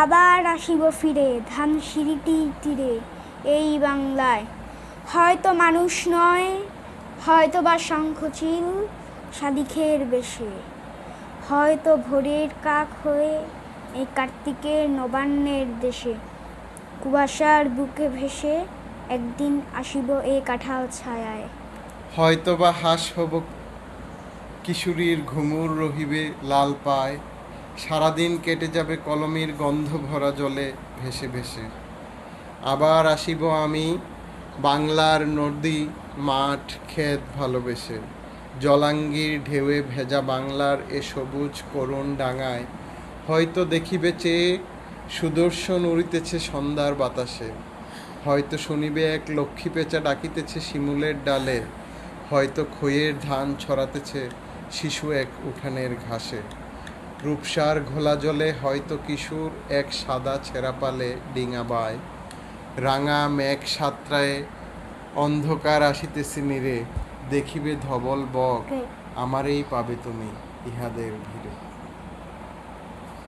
আবার আসিব ফিরে ধানসিঁড়িটির তীরে এই বাংলায়। হয়তো মানুষ নয়, হয়তো বা শঙ্খচিল শালিখের বেশে, হয়তো ভোরের কাক হয়ে এই কার্তিকের নবান্নের দেশে। কুয়াশার বুকে ভেসে একদিন আসিব এই কাঁঠাল ছায়ায়। হয়তো বা হাস হব কিশোরীর ঘুঙুর রহিবে লাল পায়, সারাদিন কেটে যাবে কলমের গন্ধ ভরা জলে ভেসে ভেসে। আবার আসিব আমি বাংলার নদী মাঠ ক্ষেত ভালোবেসে, জলাঙ্গির ঢেউয়ে ভেজা বাংলার এ সবুজ করুণ ডাঙায়। হয়তো দেখিবে চেয়ে সুদর্শন উড়িতেছে সন্ধ্যার বাতাসে, হয়তো শুনিবে এক লক্ষ্মী পেঁচা ডাকিতেছে শিমুলের ডালে, হয়তো খইয়ের ধান ছড়াতেছে শিশু এক উঠানের ঘাসে। রূপসার ঘোলা জলে হয়তো কিশোর এক সাদা ছেঁড়া পালে ডিঙা বায়, রাঙা মেঘ সাতটায় অন্ধকার আসিতেছে নীরে, দেখিবে ধবল বক আমারেই পাবে তুমি ইহাদের ভিড়ে।